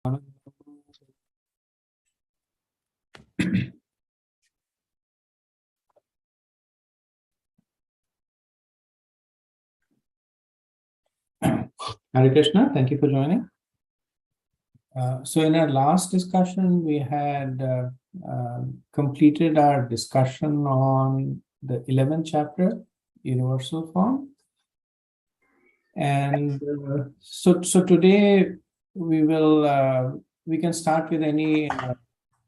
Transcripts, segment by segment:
Hare Krishna, thank you for joining. So in our last discussion, we had completed our discussion on the 11th chapter, Universal Form. And so today we can start with any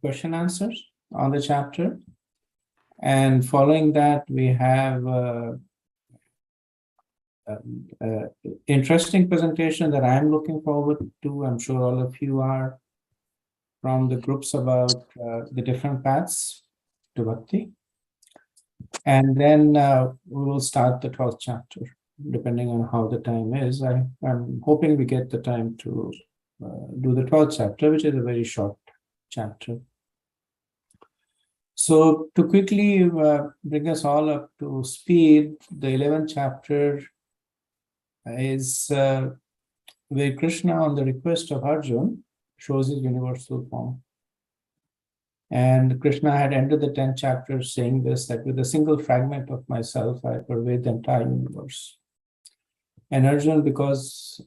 question answers on the chapter. And following that, we have interesting presentation that I'm looking forward to. I'm sure all of you are, from the groups about the different paths to Bhakti. And then we will start the 12th chapter, depending on how the time is. I'm hoping we get the time to do the 12th chapter, which is a very short chapter. So to quickly bring us all up to speed, the 11th chapter is where Krishna, on the request of Arjuna, shows his universal form. And Krishna had ended the 10th chapter saying this, that with a single fragment of myself, I pervade the entire universe. And Arjuna, because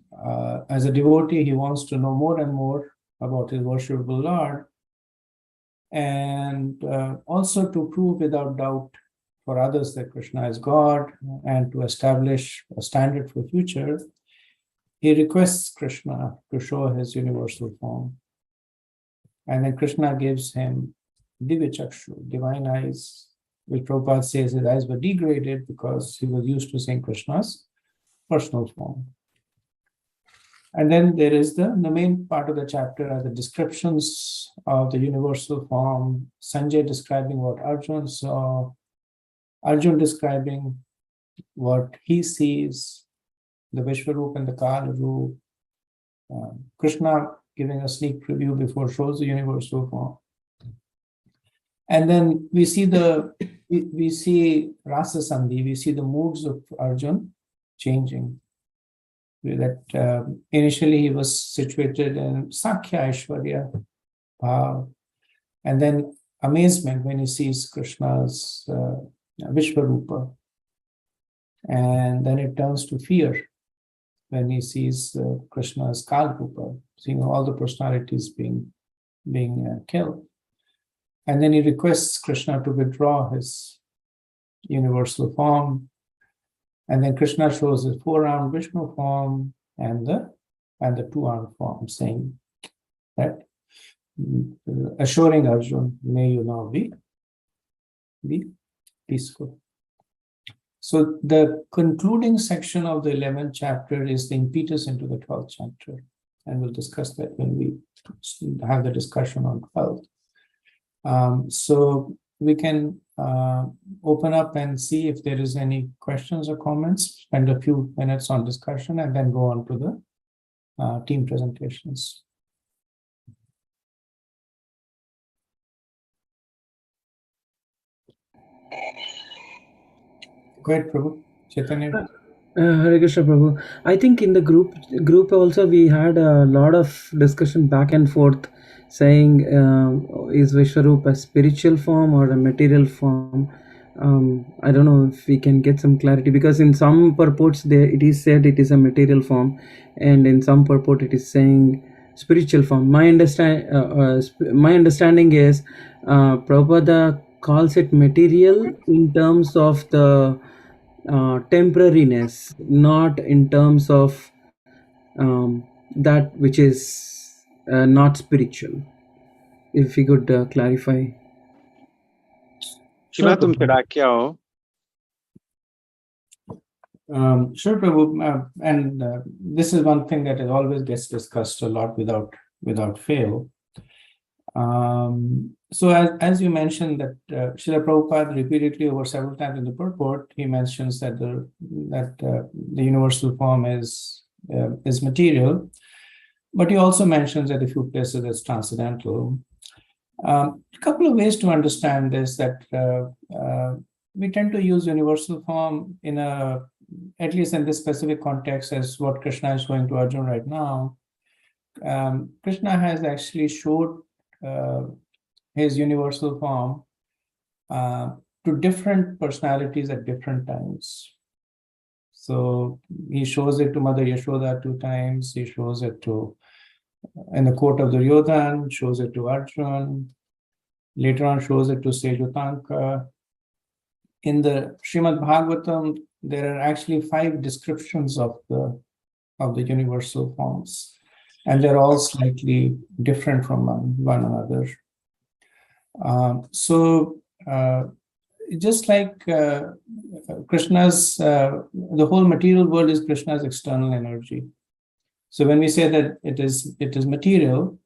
as a devotee, he wants to know more and more about his worshipable Lord, and also to prove without doubt for others that Krishna is God, and to establish a standard for future, he requests Krishna to show his universal form. And then Krishna gives him Divya Chakshu, divine eyes, which Prabhupada says his eyes were degraded because he was used to seeing Krishna's personal form. And then there is the main part of the chapter are the descriptions of the universal form, Sanjay describing what Arjuna saw, Arjuna describing what he sees, the Vishwarup and the Kalarup, Krishna giving a sneak preview before shows the universal form. And then we see Rasa Sandhi, we see the moods of Arjuna changing. That initially he was situated in Sakhya Aishwarya, and then amazement when he sees Krishna's Vishwarupa, and then it turns to fear when he sees Krishna's Kalrupa, seeing all the personalities being killed. And then he requests Krishna to withdraw his universal form. And then Krishna shows his four-armed Vishnu form and the two-armed form, saying that, assuring Arjuna, may you now be peaceful. So the concluding section of the 11th chapter is the impetus into the 12th chapter. And we'll discuss that when we have the discussion on 12th. So we can open up and see if there is any questions or comments, spend a few minutes on discussion, and then go on to the team presentations. Go ahead, Prabhu. Chaitanya. Hare Krishna, Prabhu. I think in the group also we had a lot of discussion back and forth, saying is Vishwarup a spiritual form or a material form? I don't know if we can get some clarity, because in some purports it is said it is a material form, and in some purport it is saying spiritual form. My understanding is Prabhupada calls it material in terms of the temporariness, not in terms of that which is not spiritual. If we could clarify. Sure, Prabhu. Sure, Prabhu. And this is one thing that always gets discussed a lot without fail. So as you mentioned that Srila Prabhupada repeatedly over several times in the purport, he mentions that the universal form is material, but he also mentions at a few places it's transcendental. A couple of ways to understand this, that we tend to use universal form at least in this specific context, as what Krishna is showing to Arjuna right now, Krishna has actually showed his universal form to different personalities at different times. So he shows it to Mother Yashoda 2 times. He shows it to in the court of Duryodhan, shows it to Arjun. Later on, shows it to Sejutanka. In the Srimad Bhagavatam, there are actually 5 descriptions of the universal forms, and they're all slightly different from one another. Just like Krishna's, the whole material world is Krishna's external energy. So when we say that it is material,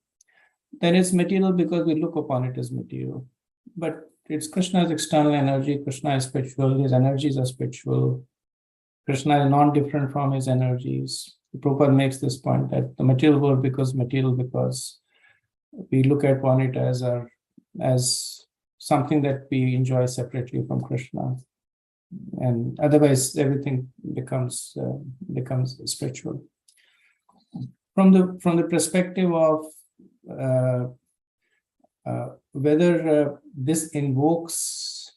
then it's material because we look upon it as material. But it's Krishna's external energy. Krishna is spiritual. His energies are spiritual. Krishna is non-different from his energies. Prabhupada makes this point that the material world becomes material because we look upon it as something that we enjoy separately from Krishna, and otherwise everything becomes spiritual. From the perspective of whether this invokes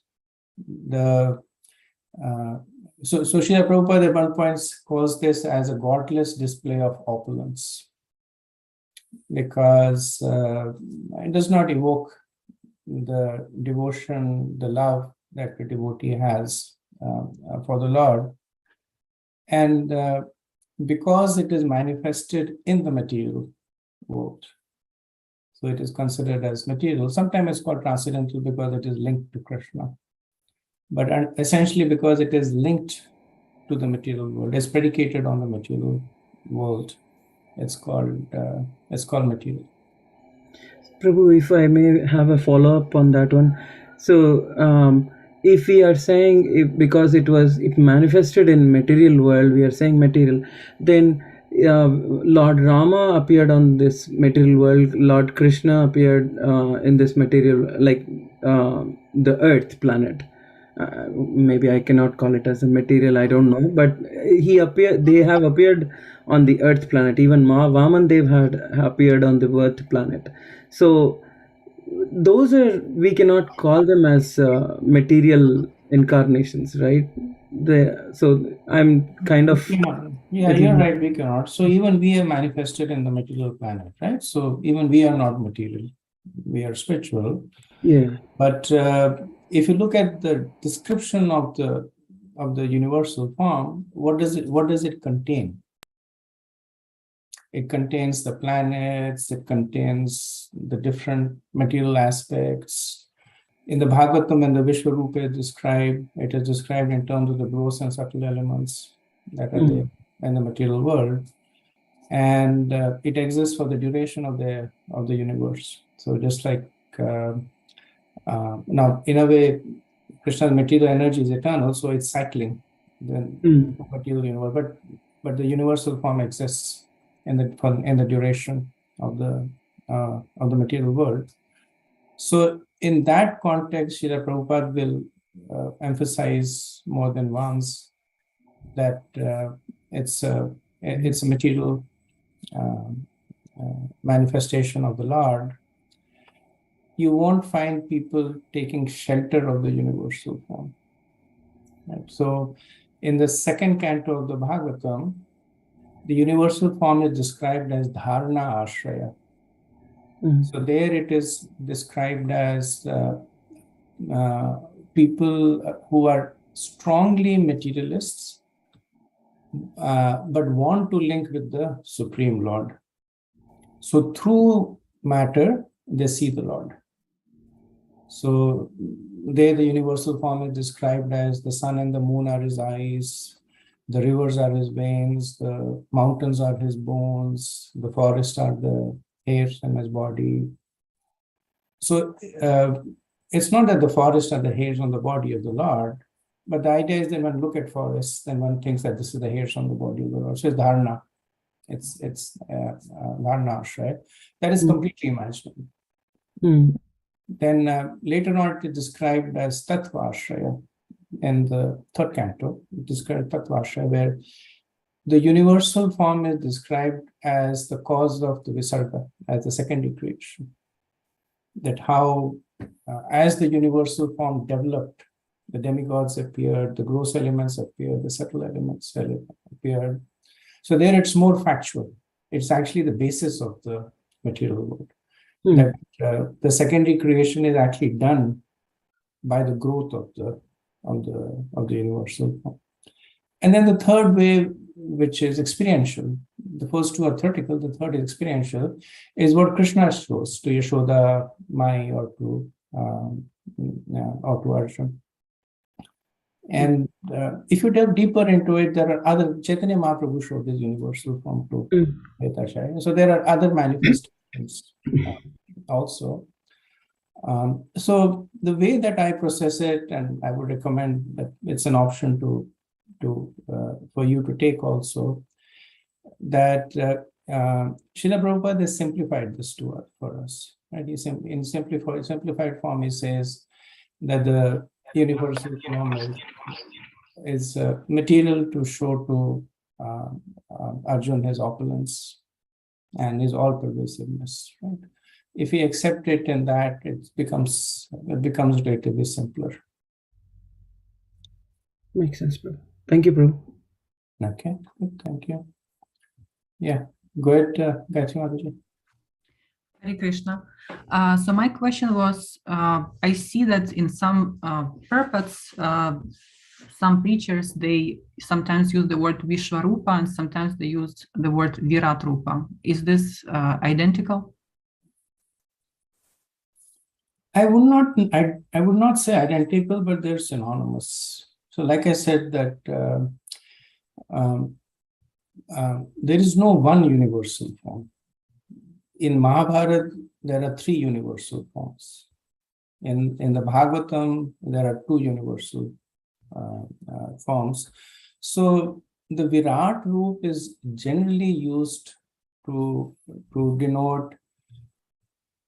the so Srila Prabhupada at one point calls this as a godless display of opulence, because it does not evoke the devotion, the love that the devotee has for the Lord, and because it is manifested in the material world, so it is considered as material. Sometimes it's called transcendental because it is linked to Krishna, but essentially because it is linked to the material world, it's predicated on the material world. It's called material. Prabhu, if I may have a follow-up on that one. So, if we are saying because it manifested in material world, we are saying material, then Lord Rama appeared on this material world, Lord Krishna appeared in this material, like the Earth planet. Maybe I cannot call it as a material, I don't know, but they have appeared on the Earth planet. Even Vaman Dev had appeared on the Earth planet. So those we cannot call them as material incarnations, right? So I'm kind of you're right, we cannot. So even we are manifested in the material planet, right? So even we are not material, we are spiritual. Yeah. But if you look at the description of the universal form, what does it contain? It contains the planets, it contains the different material aspects. In the Bhagavatam, when the Vishwarupa is described, it is described in terms of the gross and subtle elements that are there in the material world. And it exists for the duration of the universe. So just like now, in a way, Krishna's material energy is eternal, so it's cycling the material universe. But the universal form exists in the duration of the material world. So in that context, Srila Prabhupada will emphasize more than once that it's a material manifestation of the Lord. You won't find people taking shelter of the universal form. Right? So in the second canto of the Bhagavatam, the universal form is described as dharana ashraya. So there it is described as people who are strongly materialists, but want to link with the Supreme Lord. So through matter, they see the Lord. So there the universal form is described as the sun and the moon are his eyes, the rivers are his veins, the mountains are his bones, the forests are the hairs in his body. So it's not that the forests are the hairs on the body of the Lord, but the idea is that when one look at forests, then one thinks that this is the hairs on the body of the Lord. So it's dharana. It's dharana, right? That is completely imaginary. Then later on, it is described as tattva ashraya in the third canto. It is described tattva ashraya, where the universal form is described as the cause of the Visarga, as the secondary creation. That how, as the universal form developed, the demigods appeared, the gross elements appeared, the subtle elements appeared. So there it's more factual. It's actually the basis of the material world. That the secondary creation is actually done by the growth of the universal form. And then the third way, which is experiential. The first two are theoretical, the third is experiential, is what Krishna shows to Yashoda, Mai, or to Arjuna. And if you delve deeper into it, there are other, Chaitanya Mahaprabhu showed this universal form to Vetashaya. So there are other manifestations also. So the way that I process it, and I would recommend that it's an option for you to take also, that Srila Prabhupada has simplified this for us. Right? In simplified form, he says that the universal form is material to show to Arjuna his opulence and his all-pervasiveness. Right? If we accept it in that, it becomes relatively simpler. Makes sense, bro. Thank you, bro. Okay, good, thank you. Yeah, go ahead, Gayatri Mataji. Hare Krishna. So my question was, I see that in some purports, some preachers, they sometimes use the word Vishwarupa and sometimes they use the word Virat Rupa. Is this identical? I would not say identical, but they're synonymous. So like I said that there is no one universal form. In Mahabharata, there are three universal forms. In the Bhagavatam, there are two universal forms. So the Virat Roop is generally used to denote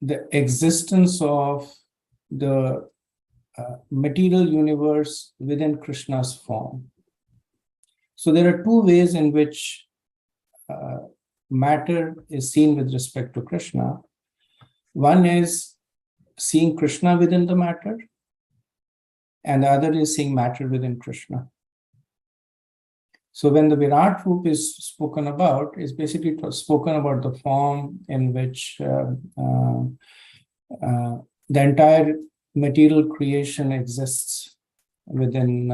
the existence of the material universe within Krishna's form. So there are two ways in which matter is seen with respect to Krishna. One is seeing Krishna within the matter, and the other is seeing matter within Krishna. So when the Virat Roop is spoken about, it's basically spoken about the form in which the entire material creation exists within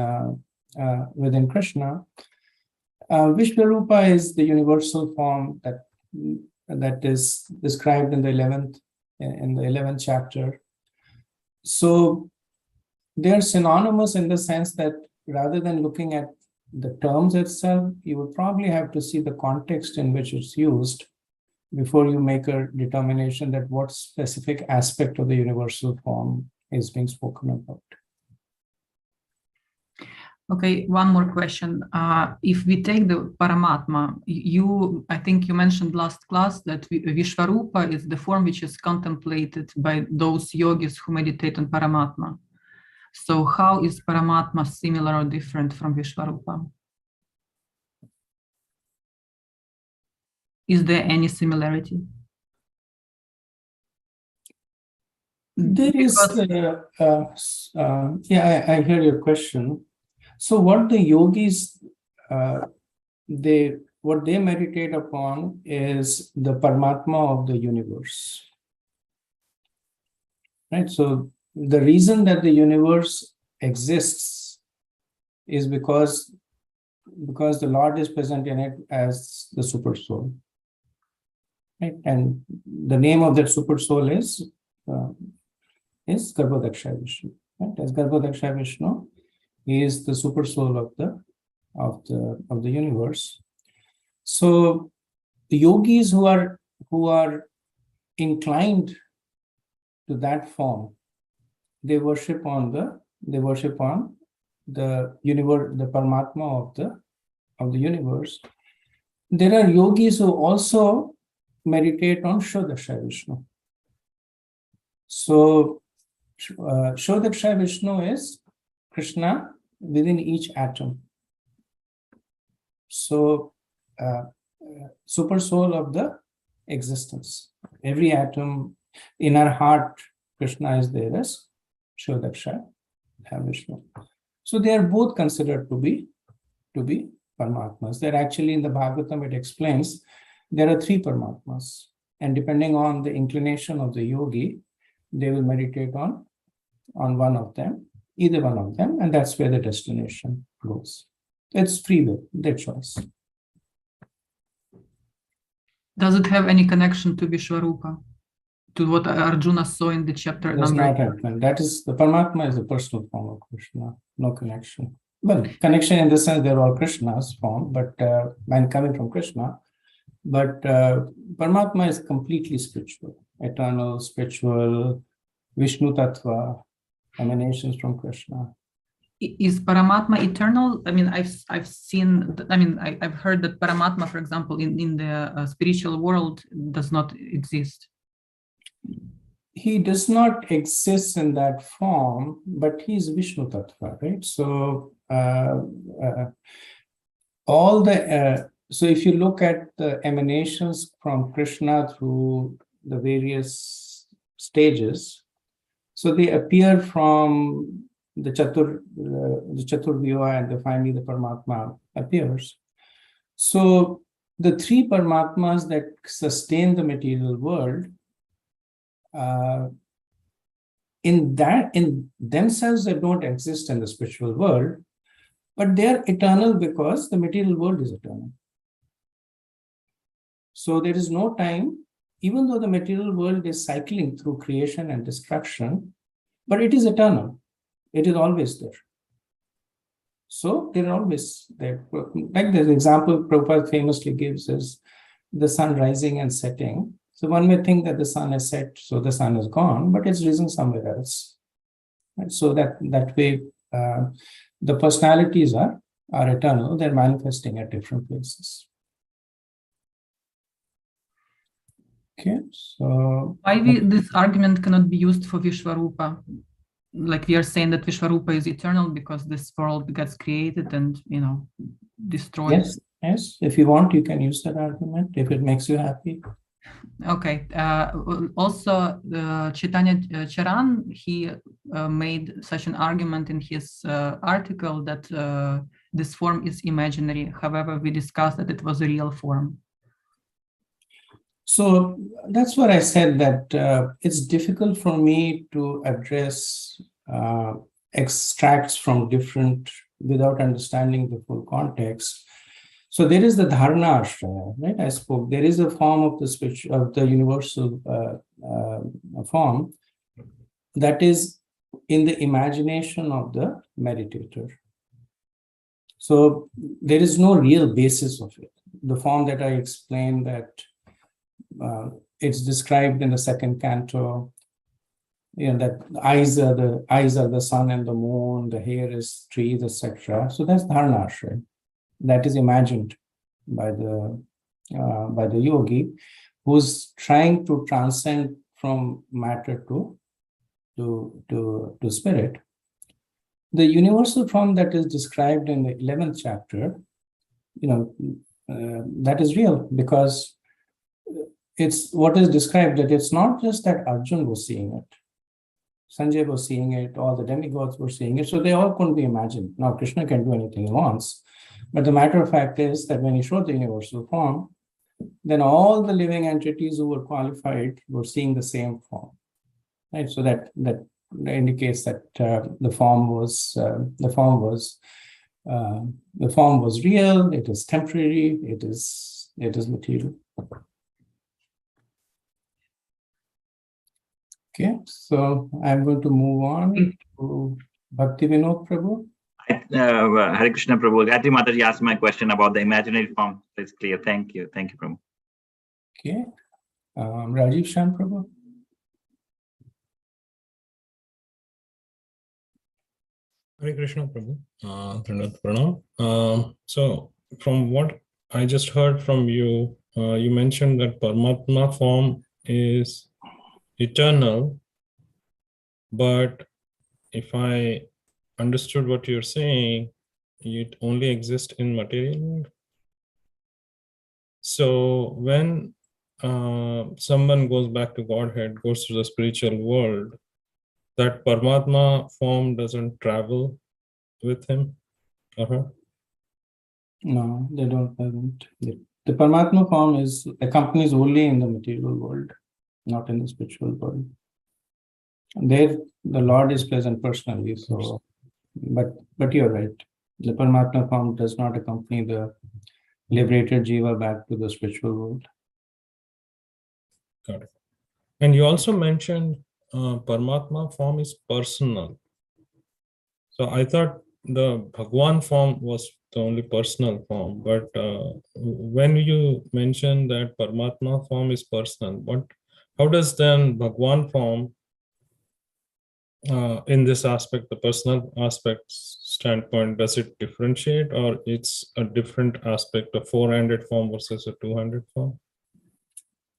Krishna. Vishwarupa is the universal form that is described in the 11th chapter. So they're synonymous in the sense that rather than looking at the terms itself, you would probably have to see the context in which it's used before you make a determination that what specific aspect of the universal form is being spoken about. Okay, one more question. If we take the Paramatma, I think you mentioned last class that Vishwarupa is the form which is contemplated by those yogis who meditate on Paramatma. So how is Paramatma similar or different from Vishwarupa? Is there any similarity? There is, I hear your question. So what the yogis, what they meditate upon is the Paramatma of the universe. Right? So the reason that the universe exists is because the Lord is present in it as the super soul. Right? And the name of that super soul is Garbhodaksha Vishnu. Right? As Garbhodaksha Vishnu, he is the super soul of the universe. So the yogis who are inclined to that form, they worship on the universe, the Paramatma of the universe. There are yogis who also meditate on Shodaksha Vishnu. So Shodaksha Vishnu is Krishna within each atom. So super soul of the existence. Every atom in our heart, Krishna is there as Shodaksha, Vishnu. So they are both considered to be Paramatmas. They're actually in the Bhagavatam, it explains there are 3 Paramatmas. And depending on the inclination of the yogi, they will meditate on one of them, either one of them, and that's where the destination goes. It's free will, their choice. Does it have any connection to Vishwarupa, to what Arjuna saw in the chapter Does number? not happen. That is, the Paramatma is the personal form of Krishna, no connection. Well, connection in the sense they're all Krishna's form, but man coming from Krishna, but Paramatma is completely spiritual, eternal, spiritual, Vishnu Tattva, emanations from Krishna. Is Paramatma eternal? I mean, I've seen. I mean, I've heard that Paramatma, for example, in the spiritual world, does not exist. He does not exist in that form, but he is Vishnu Tattva, right? So so if you look at the emanations from Krishna through the various stages, so they appear from the Chaturvyuha, and finally the Paramatma appears. So the 3 Paramatmas that sustain the material world, in themselves, they don't exist in the spiritual world, but they are eternal because the material world is eternal. So there is no time, even though the material world is cycling through creation and destruction, but it is eternal. It is always there. So they're always there. Like the example Prabhupada famously gives is the sun rising and setting. So one may think that the sun has set, so the sun is gone, but it's risen somewhere else. Right? So that way, the personalities are eternal. They're manifesting at different places. Okay, so Why this argument cannot be used for Vishwarupa? Like we are saying that Vishwarupa is eternal because this world gets created and destroyed. Yes. If you want, you can use that argument if it makes you happy. Okay. Also, Chaitanya Charan, he made such an argument in his article that this form is imaginary. However, we discussed that it was a real form. So that's what I said, that it's difficult for me to address extracts from different without understanding the full context. So there is the dharana ashraya, right? I spoke. There is a form of the universal form that is in the imagination of the meditator. So there is no real basis of it. The form that I explained, that it's described in the 2nd canto. That the eyes are the sun and the moon, the hair is trees, etc. So that's dharana ashraya. That is imagined by the yogi, who's trying to transcend from matter to spirit. The universal form that is described in the 11th chapter, that is real, because it's what is described, that it's not just that Arjun was seeing it, Sanjay was seeing it, all the demigods were seeing it, so they all couldn't be imagined. Now Krishna can do anything he wants, but the matter of fact is that when he showed the universal form, then all the living entities who were qualified were seeing the same form, right? So that indicates that the form was real. It is temporary. It is material. Okay, so I'm going to move on to Bhakti Vinod Prabhu. Hare Krishna Prabhu. Gayatri Mataji asked my question about the imaginary form. It's clear. Thank you. Thank you, Prabhu. Okay. Rajiv Shan Prabhu. Hare Krishna Prabhu. Pranam. So from what I just heard from you, you mentioned that Paramatma form is eternal, but if I understood what you're saying, it only exists in material world. So when someone goes back to Godhead, goes to the spiritual world, that Paramatma form doesn't travel with him or her? No, they don't. The Paramatma form accompanies only in the material world, not in the spiritual world. There, the Lord is present personally. So, but you're right. The Paramatma form does not accompany the liberated jiva back to the spiritual world. Got it. And you also mentioned Paramatma form is personal. So I thought the Bhagwan form was the only personal form, but when you mention that Paramatma form is personal, how does then Bhagwan form in this aspect, the personal aspect standpoint, does it differentiate, or it's a different aspect, a 4-handed form versus a 2-handed form?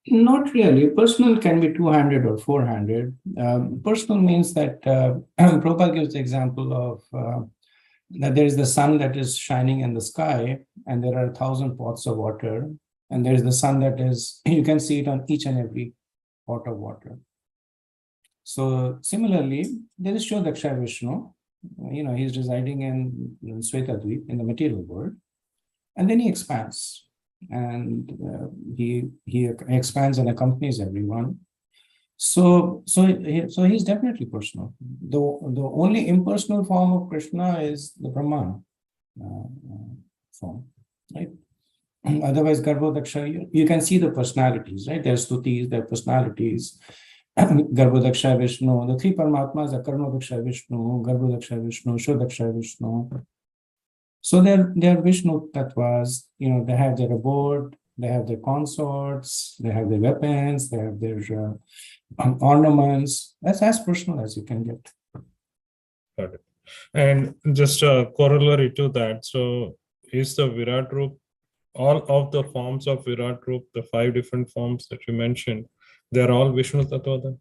Not really. Personal can be 2-handed or 4-handed. Personal means that Prabhupada gives the example of that there is the sun that is shining in the sky, and there are 1,000 pots of water, and there is the sun that is, you can see it on each and every pot of water. So similarly, there is Shodaksha Vishnu. He's residing in Svetadvip, in the material world, and then he expands. And he expands and accompanies everyone. So he's definitely personal. The only impersonal form of Krishna is the Brahman form, right? Otherwise, Garbhodaksha, you can see the personalities, right? There's stutis, there are personalities. Garbhodaksha Vishnu, the three Paramatmas are Karnodaksha Vishnu, Garbhodaksha Vishnu, Shodaksha Vishnu. So they're Vishnu Tattvas, they have their abode, they have their consorts, they have their weapons, they have their ornaments. That's as personal as you can get. Got it. And just a corollary to that, so is the Virat Roop, all of the forms of Virat Roop, the 5 different forms that you mentioned, they're all Vishnu Tattva then?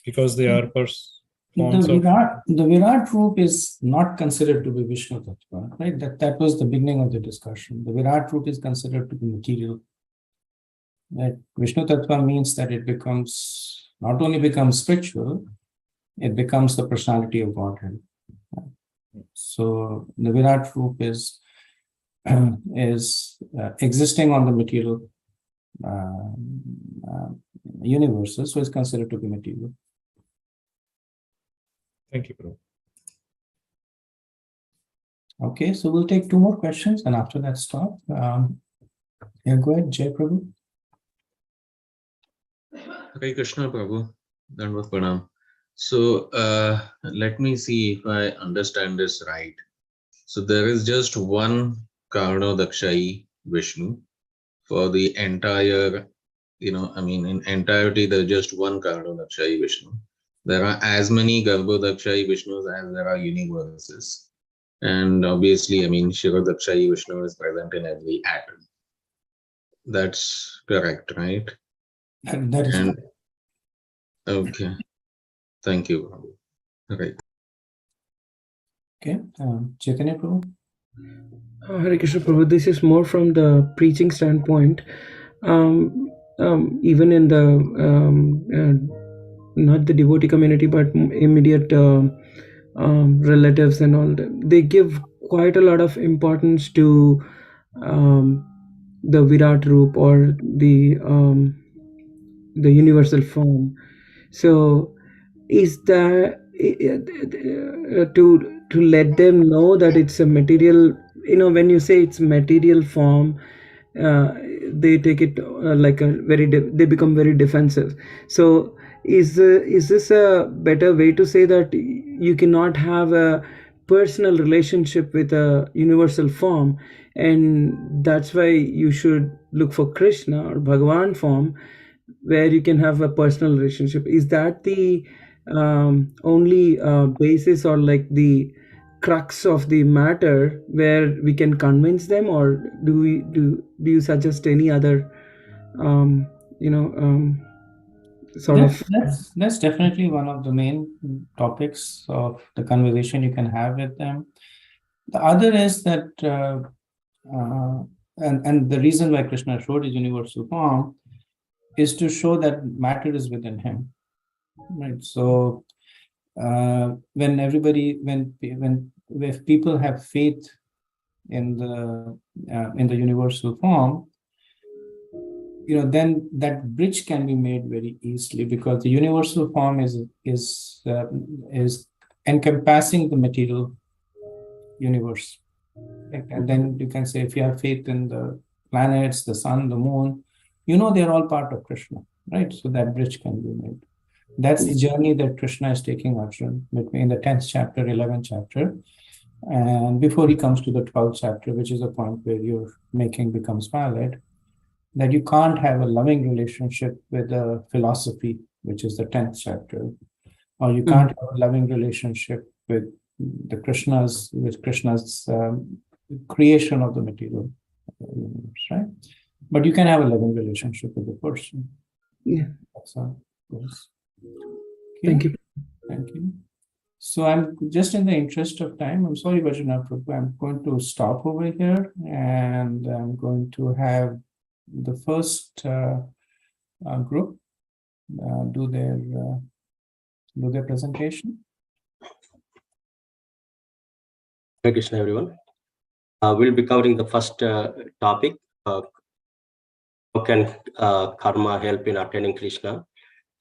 Because they are forms the Virat Roop is not considered to be Vishnu Tattva, right? That was the beginning of the discussion. The Virat Roop is considered to be material. That Vishnu Tattva means that it not only becomes spiritual, it becomes the personality of Godhead. So the Virat Roop is existing on the material universes, so it's considered to be material. Thank you, Prabhu. Okay, so we'll take 2 more questions, and after that, stop. Yeah, go ahead, Jai Prabhu. Hare Krishna, Prabhu. Dandavat Pranam. So let me see if I understand this right. So there is just one Karnodakshayi Vishnu for the entire, in entirety, there's just one Karnodakshayi Vishnu. There are as many Garbhodakshayi Vishnus as there are universes. And obviously, Shirodakshayi Vishnu is present in every atom. That's correct, right? That is correct. Okay. Thank you, Prabhu. Right. Okay, Chaitanya Prabhu. Hare Krishna Prabhu, this is more from the preaching standpoint. Even in the not the devotee community, but immediate relatives and all, they give quite a lot of importance to the Virat Roop or the universal form. So is that to let them know that it's a material, when you say it's material form, they take it like a they become very defensive. So is this a better way to say that you cannot have a personal relationship with a universal form, and that's why you should look for Krishna or Bhagavan form, where you can have a personal relationship? Is that the only basis or like the crux of the matter where we can convince them, or do you suggest any other That's definitely one of the main topics of the conversation you can have with them. The other is that and the reason why Krishna showed his universal form is to show that matter is within him, right? So if people have faith in the universal form, then that bridge can be made very easily, because the universal form is encompassing the material universe. Right? And then you can say, if you have faith in the planets, the sun, the moon, they're all part of Krishna, right? So that bridge can be made. That's the journey that Krishna is taking Arjuna between the 10th chapter, 11th chapter, and before he comes to the 12th chapter, which is the point where your making becomes valid, that you can't have a loving relationship with a philosophy, which is the 10th chapter, or you can't have a loving relationship with Krishna's creation of the material universe, right? But you can have a loving relationship with the person. Yeah. That's how it goes. Okay. Thank you. Thank you. So I'm just in the interest of time, I'm sorry, Vajranath Prabhu, I'm going to stop over here, and I'm going to have the first group do their presentation. Hare Krishna, everyone. We'll be covering the first topic. How can karma help in attaining Krishna?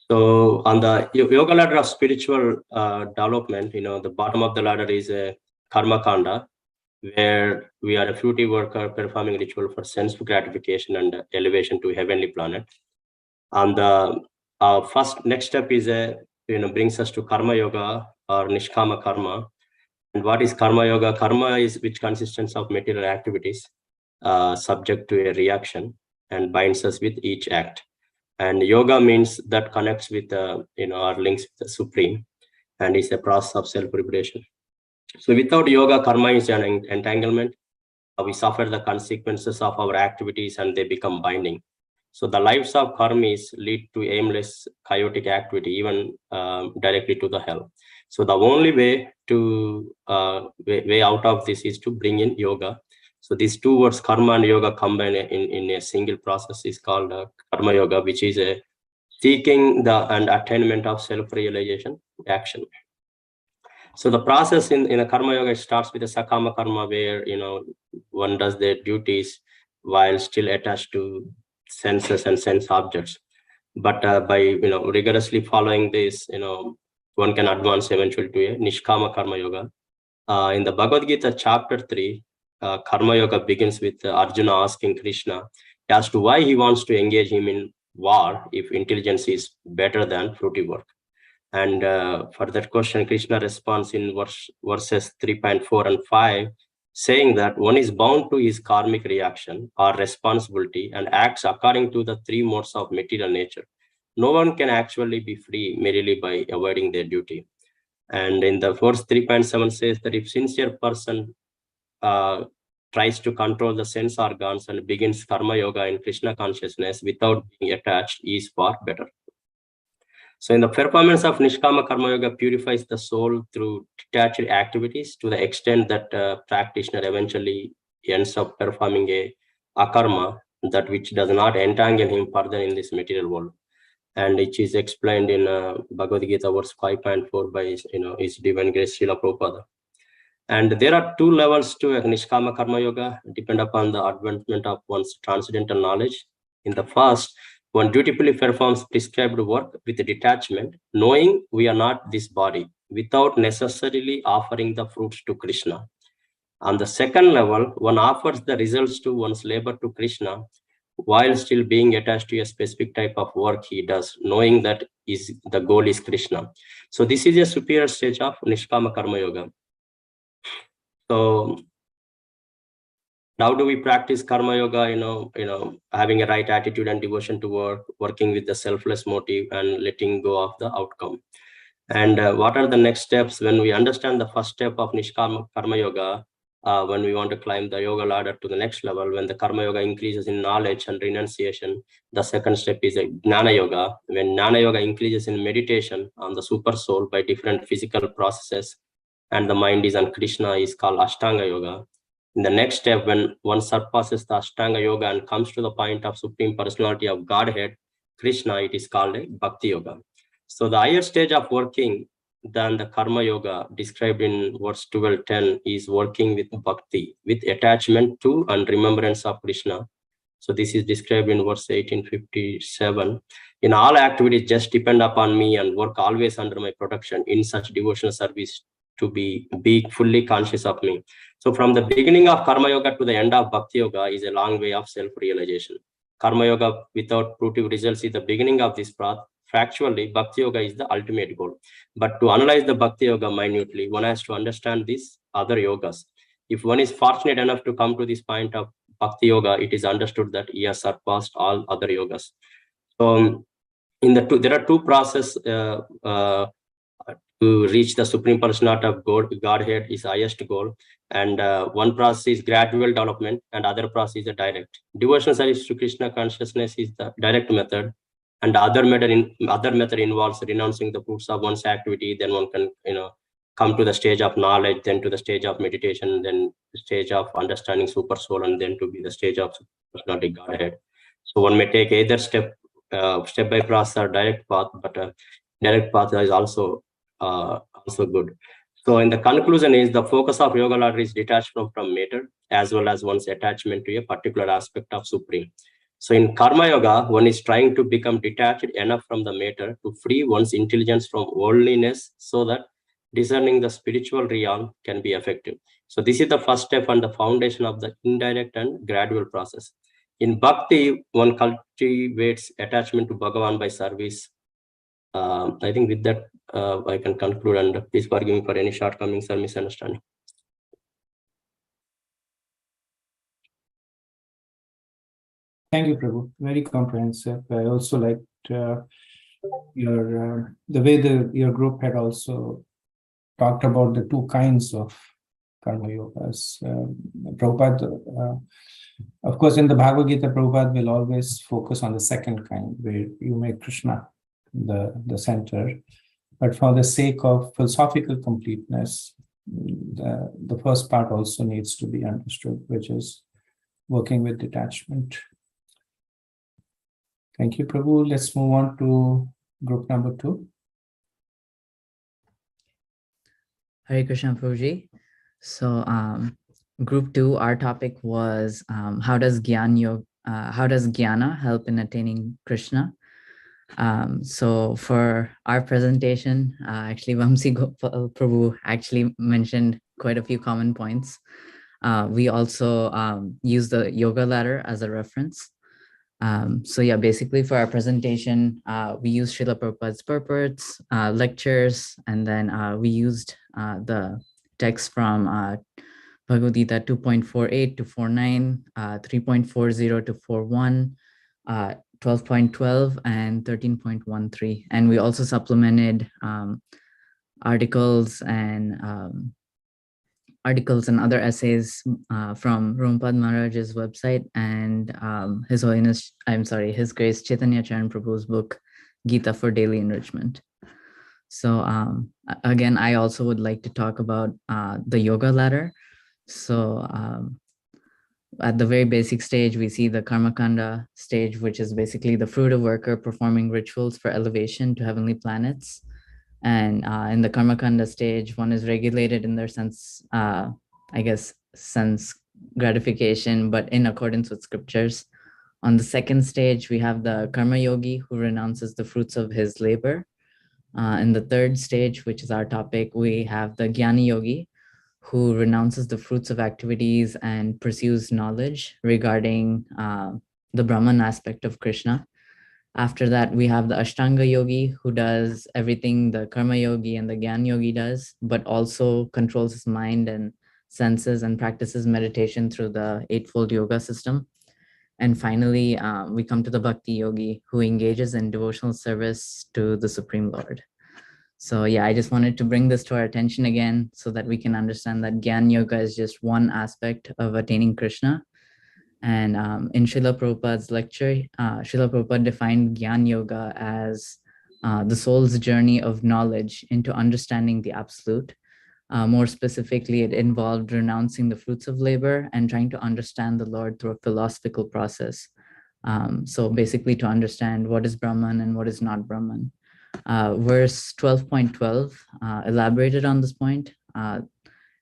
So on the yoga ladder of spiritual development, the bottom of the ladder is a karma kanda, where we are a fruity worker performing ritual for sense gratification and elevation to heavenly planet. And the next step is brings us to karma yoga or nishkama karma. And what is karma yoga? Karma is which consists of material activities subject to a reaction and binds us with each act. And yoga means that connects with our links with the Supreme, and is a process of self-liberation. So without yoga, karma is an entanglement. We suffer the consequences of our activities and they become binding. So the lives of karmis lead to aimless, chaotic activity, even directly to the hell. So the only way to way out of this is to bring in yoga. So these two words, karma and yoga, combined in a single process is called karma yoga, which is a seeking and attainment of self-realization action. So the process in a karma yoga starts with a sakama karma, where one does their duties while still attached to senses and sense objects. But by rigorously following this, one can advance eventually to a nishkama karma yoga. In the Bhagavad Gita chapter 3, karma yoga begins with Arjuna asking Krishna as to why he wants to engage him in war if intelligence is better than fruity work. And for that question, Krishna responds in verses 3.4 and 5, saying that one is bound to his karmic reaction or responsibility and acts according to the three modes of material nature. No one can actually be free merely by avoiding their duty. And in the verse 3.7 says that if sincere person tries to control the sense organs and begins karma yoga in Krishna consciousness without being attached, is far better. So in the performance of Nishkama Karma Yoga purifies the soul through detached activities to the extent that practitioner eventually ends up performing a akarma, that which does not entangle him further in this material world. And it is explained in Bhagavad Gita verse 5.4 by His Divine Grace Srila Prabhupada. And there are two levels to Nishkama Karma Yoga, depend upon the advancement of one's transcendental knowledge. In the first, one dutifully performs prescribed work with detachment, knowing we are not this body, without necessarily offering the fruits to Krishna. On the second level, one offers the results to one's labor to Krishna, while still being attached to a specific type of work he does, knowing that the goal is Krishna. So this is a superior stage of Nishkama Karma Yoga. So how do we practice karma yoga? Having a right attitude and devotion to work, working with the selfless motive and letting go of the outcome. And what are the next steps when we understand the first step of Nishkama Karma Yoga? When we want to climb the yoga ladder to the next level, when the karma yoga increases in knowledge and renunciation, the second step is a Jnana Yoga. When Jnana Yoga increases in meditation on the super soul by different physical processes, and the mind is on Krishna, is called Ashtanga Yoga. In the next step, when one surpasses the Ashtanga Yoga and comes to the point of Supreme Personality of Godhead, Krishna, it is called a Bhakti Yoga. So the higher stage of working than the Karma Yoga described in verse 12:10 is working with Bhakti, with attachment to and remembrance of Krishna. So this is described in verse 1857. In all activities, just depend upon me and work always under my protection in such devotional service to be fully conscious of me. So from the beginning of Karma Yoga to the end of Bhakti Yoga is a long way of self-realization. Karma Yoga without fruitive results is the beginning of this path. Factually, Bhakti Yoga is the ultimate goal. But to analyze the Bhakti Yoga minutely, one has to understand these other yogas. If one is fortunate enough to come to this point of Bhakti Yoga, it is understood that he has surpassed all other yogas. So there are two processes to reach the Supreme Personality of Godhead is highest goal. And one process is gradual development and other process is a direct. Devotional service to Krishna consciousness is the direct method. And the other method involves renouncing the fruits of one's activity. Then one can, come to the stage of knowledge, then to the stage of meditation, then the stage of understanding super soul, and then to be the stage of personality Godhead. So one may take either step by process or direct path, but direct path is also good. So in the conclusion is the focus of yoga ladder is detached from matter as well as one's attachment to a particular aspect of Supreme. So in Karma Yoga, one is trying to become detached enough from the matter to free one's intelligence from worldliness so that discerning the spiritual realm can be effective. So this is the first step and the foundation of the indirect and gradual process. In Bhakti, one cultivates attachment to Bhagavan by service. I think with that, I can conclude, and please forgive me for any shortcomings or misunderstanding. Thank you, Prabhu. Very comprehensive. I also liked the way your group had also talked about the two kinds of karma yogas. Prabhupada, of course, in the Bhagavad Gita, Prabhupada will always focus on the second kind, where you make Krishna the center. But for the sake of philosophical completeness, the first part also needs to be understood, which is working with detachment. Thank you, Prabhu. Let's move on to group number 2. Hare Krishna, Prabhuji. So group 2, our topic was how does Gyana help in attaining Krishna? So for our presentation, actually Vamsi Gopal Prabhu actually mentioned quite a few common points. We also use the yoga ladder as a reference. So yeah, basically for our presentation, we used Srila Prabhupada's purports, lectures, and then we used the text from Bhagavad Gita 2.48 to 49, 3.40 to 41, 12.12, and 13.13. And we also supplemented articles and other essays from Rumpad Maharaj's website and His Grace Chaitanya Charan Prabhu's book, Gita for Daily Enrichment. So again, I also would like to talk about the yoga ladder. So at the very basic stage, we see the Karma Kanda stage, which is basically the fruitive worker performing rituals for elevation to heavenly planets. And in the Karma Kanda stage, one is regulated in their sense gratification, but in accordance with scriptures. On the second stage, we have the Karma Yogi who renounces the fruits of his labor. In the third stage, which is our topic, we have the Gyani Yogi who renounces the fruits of activities and pursues knowledge regarding the Brahman aspect of Krishna. After that, we have the Ashtanga Yogi who does everything the Karma Yogi and the Gyan Yogi does, but also controls his mind and senses and practices meditation through the Eightfold Yoga system. And finally, we come to the Bhakti Yogi who engages in devotional service to the Supreme Lord. So yeah, I just wanted to bring this to our attention again so that we can understand that Gyan Yoga is just one aspect of attaining Krishna. And in Srila Prabhupada's lecture, Srila Prabhupada defined Gyan Yoga as the soul's journey of knowledge into understanding the absolute, More specifically, it involved renouncing the fruits of labor and trying to understand the Lord through a philosophical process. So basically to understand what is Brahman and what is not Brahman. Verse 12.12 elaborated on this point.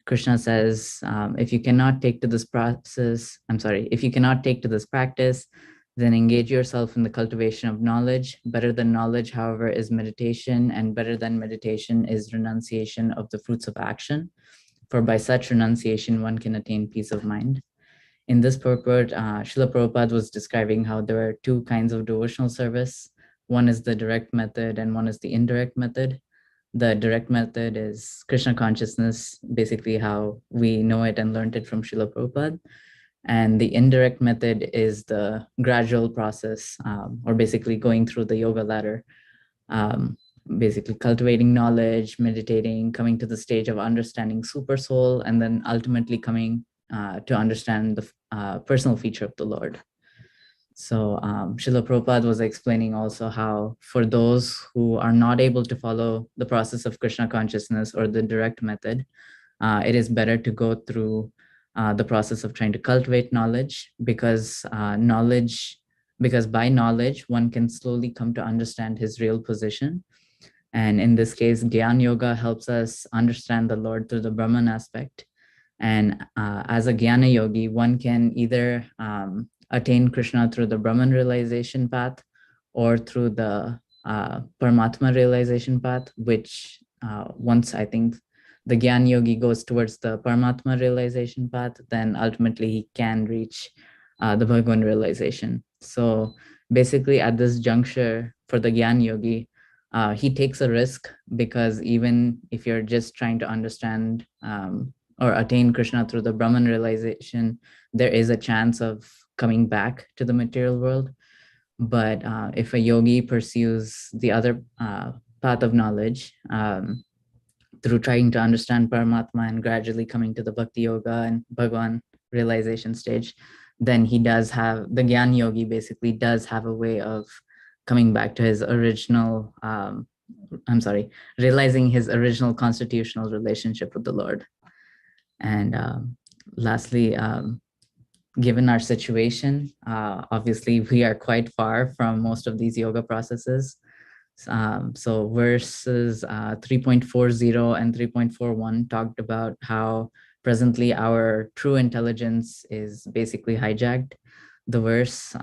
Krishna says, if you cannot take to this practice, then engage yourself in the cultivation of knowledge. Better than knowledge, however, is meditation, and better than meditation is renunciation of the fruits of action. For by such renunciation, one can attain peace of mind. In this purport, Srila Prabhupada was describing how there are two kinds of devotional service. One is the direct method and one is the indirect method. The direct method is Krishna consciousness, basically how we know it and learned it from Srila Prabhupada. And the indirect method is the gradual process, or basically going through the yoga ladder, basically cultivating knowledge, meditating, coming to the stage of understanding super soul, and then ultimately coming to understand the personal feature of the Lord. So Srila Prabhupada was explaining also how for those who are not able to follow the process of Krishna consciousness or the direct method, it is better to go through the process of trying to cultivate knowledge, because by knowledge, one can slowly come to understand his real position. And in this case, Gyan Yoga helps us understand the Lord through the Brahman aspect. And as a Jnana yogi, one can either attain Krishna through the Brahman realization path or through the Paramatma realization path, which once I think the Gyan yogi goes towards the Paramatma realization path, then ultimately he can reach the Bhagavan realization. So basically at this juncture for the Gyan yogi, he takes a risk, because even if you're just trying to understand or attain Krishna through the Brahman realization, there is a chance of coming back to the material world. But if a yogi pursues the other path of knowledge, through trying to understand Paramatma and gradually coming to the Bhakti Yoga and Bhagavan realization stage, then he does have, the Gyan yogi basically does have a way of coming back to his original, realizing his original constitutional relationship with the Lord. And lastly, given our situation, obviously we are quite far from most of these yoga processes. So verses 3.40 and 3.41 talked about how presently our true intelligence is basically hijacked. The verse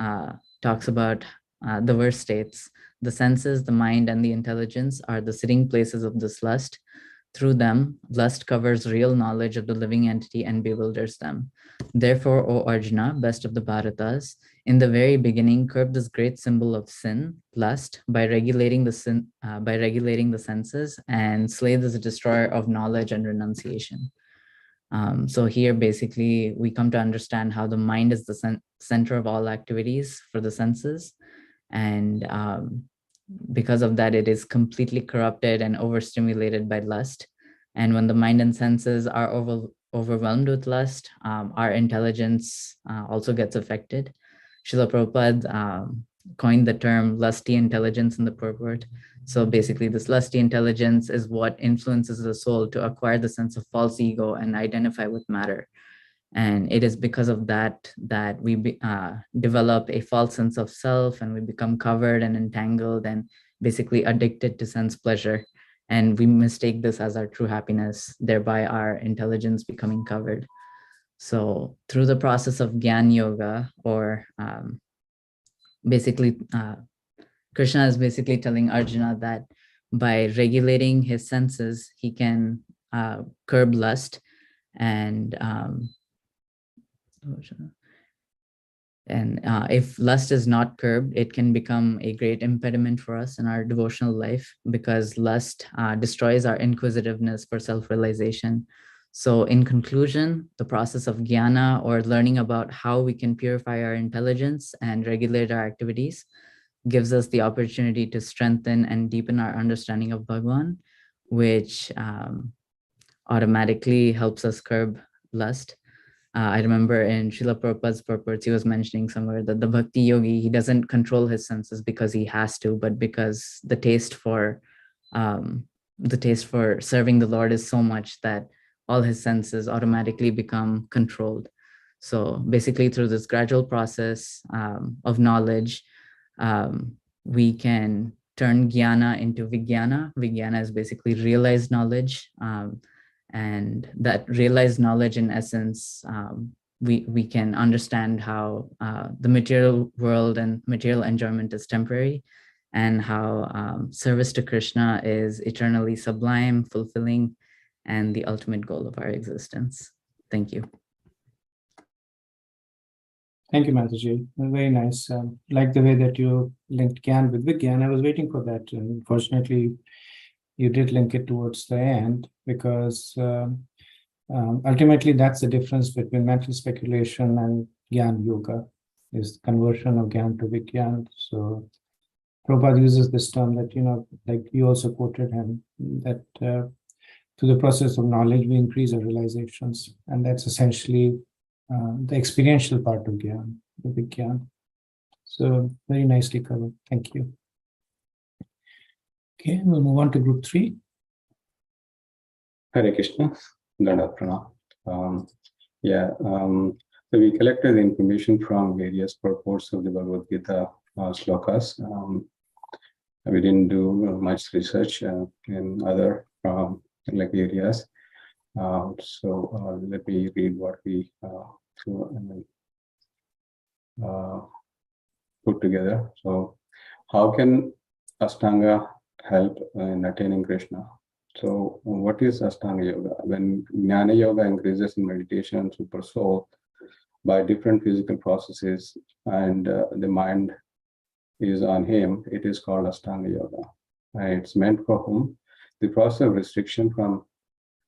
talks about, the verse states, the senses, the mind, and the intelligence are the sitting places of this lust. Through them, lust covers real knowledge of the living entity and bewilders them. Therefore, O Arjuna, best of the Bharatas, in the very beginning, curb this great symbol of sin, lust, by regulating the senses, and slay this destroyer of knowledge and renunciation. So here, basically, we come to understand how the mind is the center of all activities for the senses, and because of that, it is completely corrupted and overstimulated by lust. And when the mind and senses are overwhelmed with lust, our intelligence also gets affected. Srila Prabhupada coined the term lusty intelligence in the purport. So basically, this lusty intelligence is what influences the soul to acquire the sense of false ego and identify with matter. And it is because of that that we develop a false sense of self, and we become covered and entangled and basically addicted to sense pleasure. And we mistake this as our true happiness, thereby our intelligence becoming covered. So through the process of Gyan Yoga, or basically Krishna is basically telling Arjuna that by regulating his senses, he can curb lust, and if lust is not curbed, it can become a great impediment for us in our devotional life, because lust destroys our inquisitiveness for self-realization. So in conclusion, the process of jnana, or learning about how we can purify our intelligence and regulate our activities, gives us the opportunity to strengthen and deepen our understanding of Bhagavan, which automatically helps us curb lust. I remember in Srila Prabhupada's purports, he was mentioning somewhere that the Bhakti yogi, he doesn't control his senses because he has to, but because the taste for the taste for serving the Lord is so much that all his senses automatically become controlled. So basically, through this gradual process of knowledge, we can turn jnana into Vikkyan. Vikkyan is basically realized knowledge. And that realized knowledge, in essence, we can understand how the material world and material enjoyment is temporary, and how service to Krishna is eternally sublime, fulfilling, and the ultimate goal of our existence. Thank you. Thank you, Mataji. Very nice. Like the way that you linked Gyan with Vikkyan. I was waiting for that. Unfortunately, you did link it towards the end, because ultimately that's the difference between mental speculation and Gyan Yoga, is conversion of Gyan to Vikkyan. So Prabhupada uses this term that, like you also quoted him, that through the process of knowledge, we increase our realizations. And that's essentially the experiential part of Gyan, the Vikkyan. So very nicely covered. Thank you. Okay, we'll move on to group 3. Hare Krishna, Danda Pranam. So we collected the information from various purports of the Bhagavad Gita slokas. We didn't do much research in other areas. So let me read what we put together. So how can Astanga help in attaining Krishna? So what is Astana Yoga? When Jnana Yoga increases in meditation and super soul by different physical processes, and the mind is on him, it is called Astana Yoga. And it's meant for whom? The process of restriction from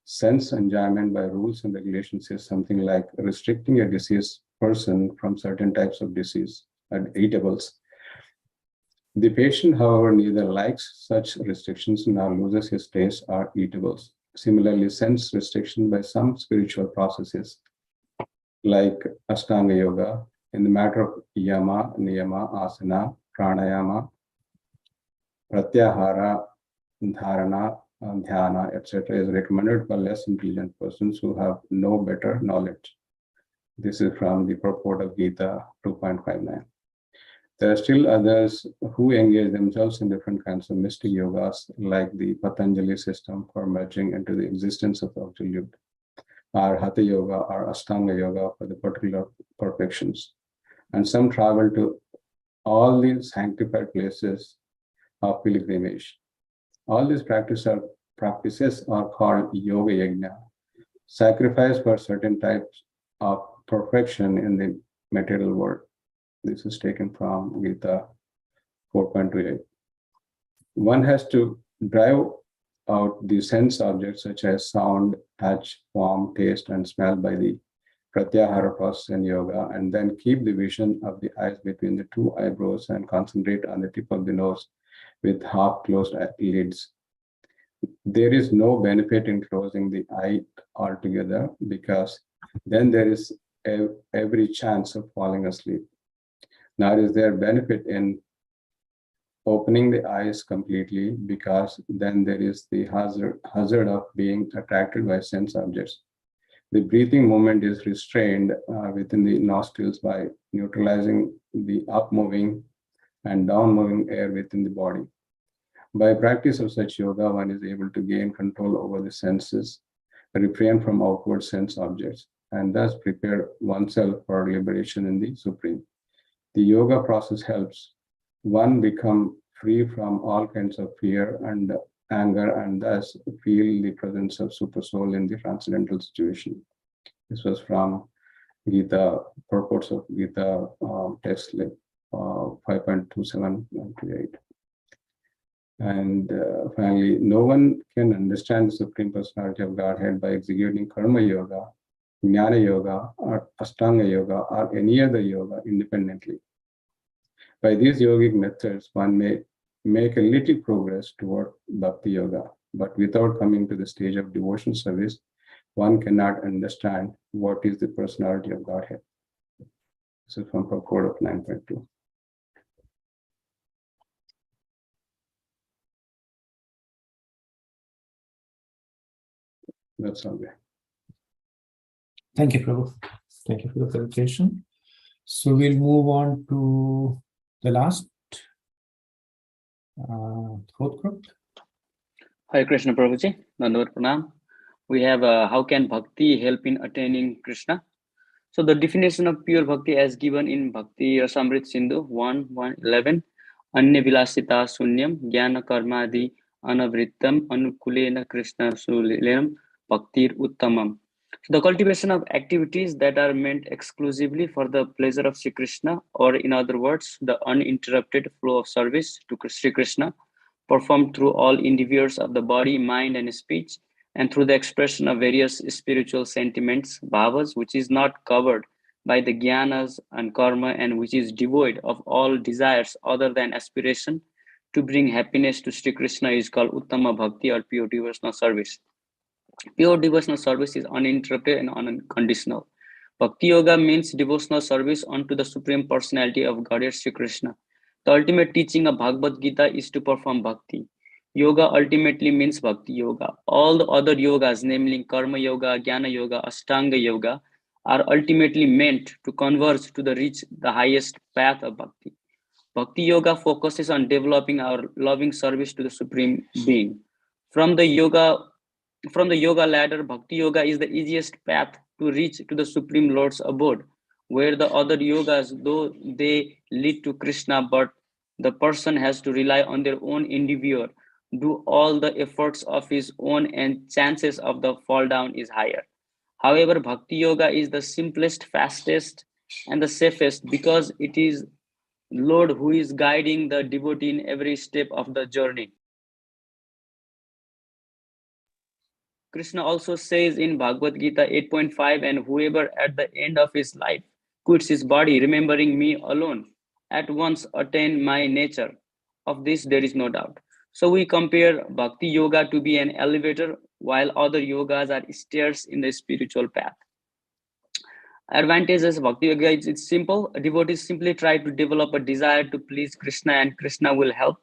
sense enjoyment by rules and regulations is something like restricting a deceased person from certain types of disease and eatables. The patient, however, neither likes such restrictions nor loses his taste or eatables. Similarly, sense restriction by some spiritual processes, like Astanga Yoga, in the matter of yama, niyama, asana, pranayama, pratyahara, dharana, dhyana, etc., is recommended for less intelligent persons who have no better knowledge. This is from the purport of Gita 2.59. There are still others who engage themselves in different kinds of mystic yogas, like the Patanjali system for merging into the existence of absolute, or Hatha Yoga or Astanga Yoga for the particular perfections. And some travel to all these sanctified places of pilgrimage. All these practices are called Yoga Yajna, sacrifice for certain types of perfection in the material world. This is taken from Gita 4.28. One has to drive out the sense objects such as sound, touch, form, taste, and smell by the pratyahara process in yoga, and then keep the vision of the eyes between the two eyebrows and concentrate on the tip of the nose with half-closed lids. There is no benefit in closing the eye altogether, because then there is every chance of falling asleep. Nor is there benefit in opening the eyes completely, because then there is the hazard of being attracted by sense objects. The breathing movement is restrained within the nostrils by neutralizing the up-moving and down-moving air within the body. By practice of such yoga, one is able to gain control over the senses, refrain from outward sense objects, and thus prepare oneself for liberation in the Supreme. The yoga process helps one become free from all kinds of fear and anger, and thus feel the presence of super soul in the transcendental situation. This was from Gita, purports of Gita text 5.27 to 8. And finally, no one can understand the Supreme Personality of Godhead by executing Karma Yoga, Jnana Yoga, or Astanga Yoga, or any other yoga independently. By these yogic methods, one may make a little progress toward Bhakti Yoga, but without coming to the stage of devotion service, one cannot understand what is the personality of Godhead. This is from purport of 9.2. That's all there. Thank you, Prabhu. Thank you for the clarification. So we'll move on to the last fourth group. Hare Krishna Prabhuji, Dandavat Pranam. We have how can bhakti help in attaining Krishna? So the definition of pure bhakti as given in Bhakti Rasamrit Sindhu 1:11, Anya Vilasita Sunyam Gyana Karmadi Anavrittam Anukulena Krishna Sulenam Bhaktir Uttamam. So the cultivation of activities that are meant exclusively for the pleasure of Sri Krishna, or in other words, the uninterrupted flow of service to Sri Krishna, performed through all endeavors of the body, mind, and speech, and through the expression of various spiritual sentiments, bhavas, which is not covered by the jnanas and karma, and which is devoid of all desires other than aspiration to bring happiness to Sri Krishna, is called Uttama Bhakti, or pure devotional service. Pure devotional service is uninterrupted and unconditional. Bhakti Yoga means devotional service unto the Supreme Personality of Godhead, Sri Krishna. The ultimate teaching of Bhagavad Gita is to perform bhakti. Yoga ultimately means Bhakti Yoga. All the other yogas, namely Karma Yoga, Jnana Yoga, Ashtanga Yoga, are ultimately meant to converge to reach the highest path of Bhakti. Bhakti Yoga focuses on developing our loving service to the Supreme Being. From the yoga ladder, Bhakti Yoga is the easiest path to reach to the Supreme Lord's abode, where the other yogas, though they lead to Krishna, but the person has to rely on their own endeavor, do all the efforts of his own, and chances of the fall down is higher. However, Bhakti Yoga is the simplest, fastest, and the safest, because it is Lord who is guiding the devotee in every step of the journey. Krishna also says in Bhagavad Gita 8.5, and whoever at the end of his life quits his body, remembering me alone, at once attain my nature. Of this there is no doubt. So we compare Bhakti Yoga to be an elevator, while other yogas are stairs in the spiritual path. Advantages of Bhakti Yoga, it's simple. Devotees simply try to develop a desire to please Krishna, and Krishna will help.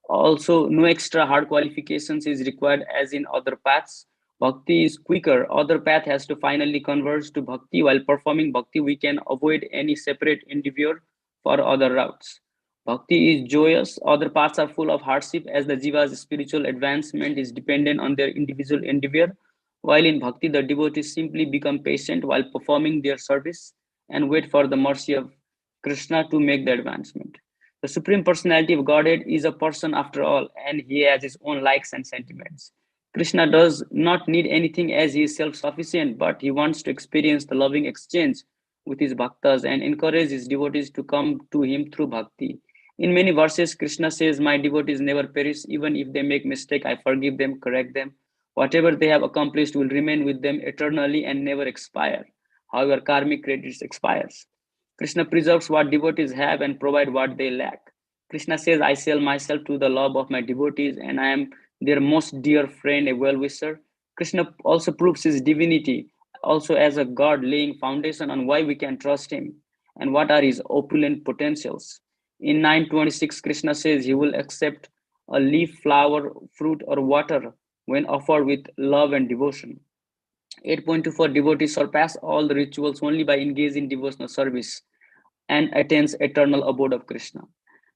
Also, no extra hard qualifications is required as in other paths. Bhakti is quicker. Other path has to finally converge to Bhakti. While performing Bhakti, we can avoid any separate endeavor for other routes. Bhakti is joyous. Other paths are full of hardship, as the jiva's spiritual advancement is dependent on their individual endeavor. While in Bhakti, the devotees simply become patient while performing their service and wait for the mercy of Krishna to make the advancement. The Supreme Personality of Godhead is a person after all, and he has his own likes and sentiments. Krishna does not need anything, as he is self-sufficient, but he wants to experience the loving exchange with his bhaktas and encourage his devotees to come to him through bhakti. In many verses, Krishna says, "My devotees never perish. Even if they make mistake, I forgive them, correct them. Whatever they have accomplished will remain with them eternally and never expire. However, karmic credits expires. Krishna preserves what devotees have and provide what they lack. Krishna says, I sell myself to the love of my devotees, and I am their most dear friend, a well-wisher." Krishna also proves his divinity, also as a God, laying foundation on why we can trust him and what are his opulent potentials. In 9:26, Krishna says he will accept a leaf, flower, fruit, or water when offered with love and devotion. 8.24, devotees surpass all the rituals only by engaging in devotional service and attains eternal abode of Krishna.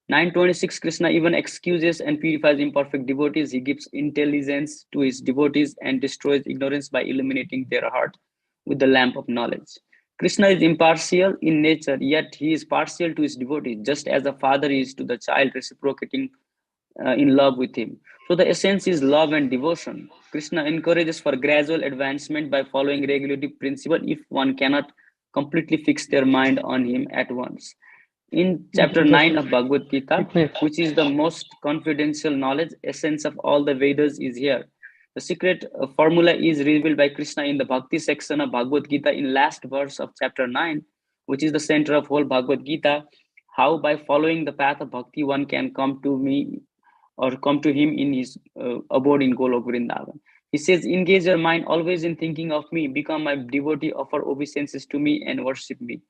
9:26, Krishna even excuses and purifies imperfect devotees. He gives intelligence to his devotees and destroys ignorance by illuminating their heart with the lamp of knowledge. Krishna is impartial in nature, yet he is partial to his devotees, just as a father is to the child, reciprocating in love with him. So the essence is love and devotion. Krishna encourages for gradual advancement by following regulative principle if one cannot completely fix their mind on him at once. In chapter 9 of Bhagavad Gita, which is the most confidential knowledge, essence of all the Vedas is here. The secret formula is revealed by Krishna in the Bhakti section of Bhagavad Gita in last verse of chapter 9, which is the center of whole Bhagavad Gita. How by following the path of Bhakti one can come to me or come to him in his abode in Golok Vrindavan. He says, engage your mind always in thinking of me, become my devotee, offer obeisances to me and worship me.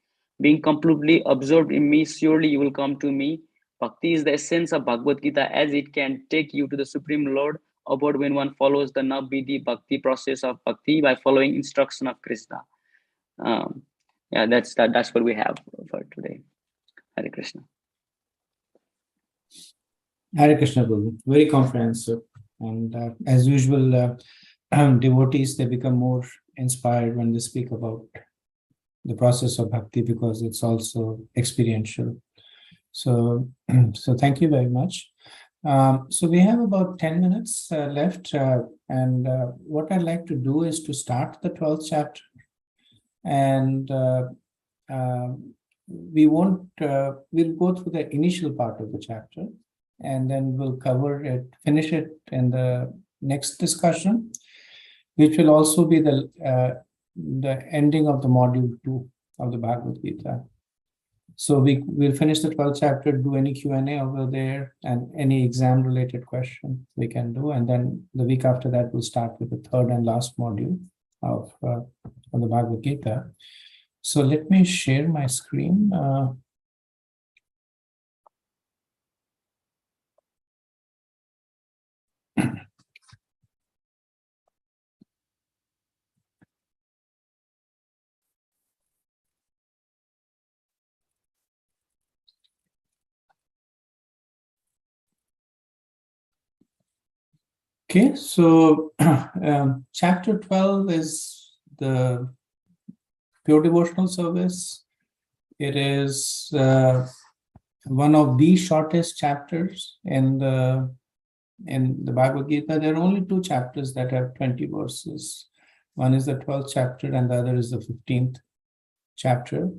Being completely absorbed in me, surely you will come to me. Bhakti is the essence of Bhagavad Gita, as it can take you to the Supreme Lord about when one follows the Navvidhi Bhakti process of Bhakti by following instruction of Krishna. Yeah, that's what we have for today. Hare Krishna. Hare Krishna, Prabhu. Very comprehensive. And as usual, devotees, they become more inspired when they speak about the process of bhakti because it's also experiential. So thank you very much. So we have about 10 minutes left. And what I'd like to do is to start the 12th chapter. And we'll go through the initial part of the chapter, and then we'll finish it in the next discussion, which will also be the ending of the module 2 of the Bhagavad Gita. So we'll finish the 12th chapter, do any Q&A over there, and any exam-related question we can do. And then the week after that, we'll start with the third and last module of the Bhagavad Gita. So let me share my screen. Okay, so chapter 12 is the pure devotional service. It is one of the shortest chapters in the Bhagavad Gita. There are only 2 chapters that have 20 verses. One is the 12th chapter and the other is the 15th chapter.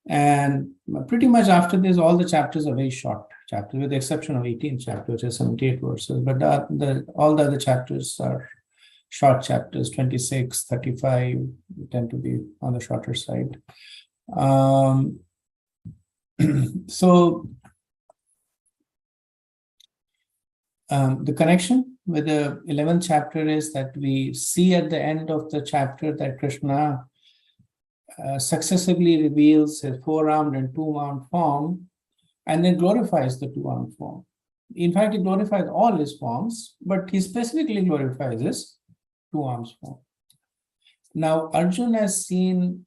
And pretty much after this, all the chapters are very short chapters, with the exception of 18th chapter, which is 78 verses. But all the other chapters are short chapters, 26, 35, tend to be on the shorter side. So the connection with the 11th chapter is that we see at the end of the chapter that Krishna successively reveals his 4-armed and 2-armed form, and then glorifies the 2-armed form. In fact, he glorifies all his forms, but he specifically glorifies his 2-armed form. Now, Arjuna has seen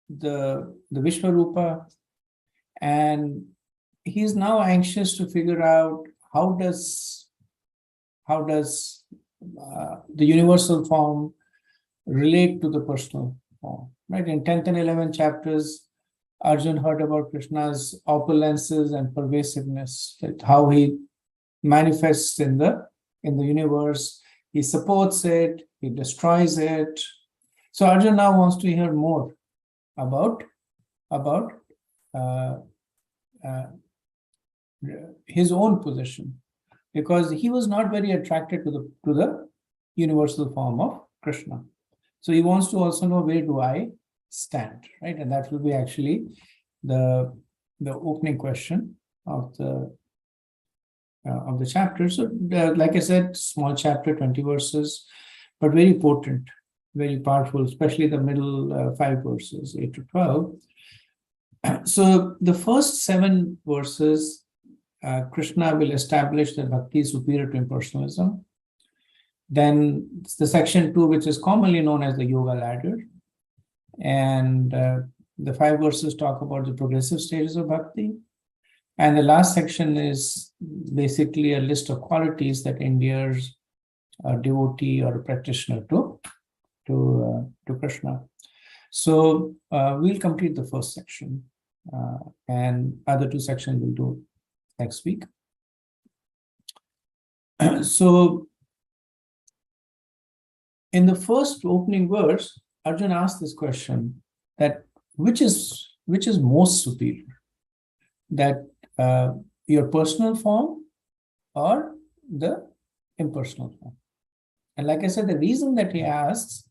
the Vishvarupa, and he's now anxious to figure out how does the universal form relate to the personal form. Right, in 10th and 11th chapters, Arjuna heard about Krishna's opulences and pervasiveness, like how he manifests in the universe. He supports it, he destroys it. So Arjuna now wants to hear more about his own position, because he was not very attracted to the universal form of Krishna. So he wants to also know, where do I stand, right? And that will be actually the opening question of the chapter. So like I said, small chapter, 20 verses, but very potent, very powerful, especially the middle 5 verses, 8 to 12. So the first 7 verses, Krishna will establish that bhakti is superior to impersonalism. Then the section 2, which is commonly known as the yoga ladder. And the 5 verses talk about the progressive stages of bhakti. And the last section is basically a list of qualities that endears a devotee or a practitioner to Krishna. So we'll complete the first section, and other 2 sections we'll do next week. So in the first opening verse, Arjuna asked this question, that which is most superior, that your personal form or the impersonal form? And like I said, the reason that he asks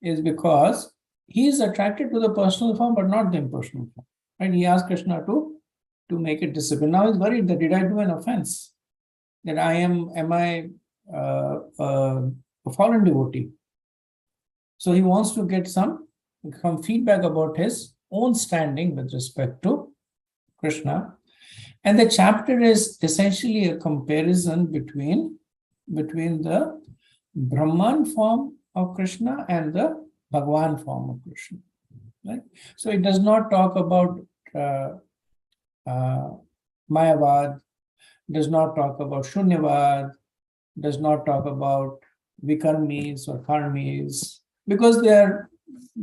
is because he is attracted to the personal form but not the impersonal form. And he asked Krishna to make it discipline. Now he's worried that did I do an offense? That am I a fallen devotee? So he wants to get some feedback about his own standing with respect to Krishna. And the chapter is essentially a comparison between between the Brahman form of Krishna and the Bhagwan form of Krishna. Right? So it does not talk about Mayavad, does not talk about Shunyavad, does not talk about Vikarmis or Karmis, because they are,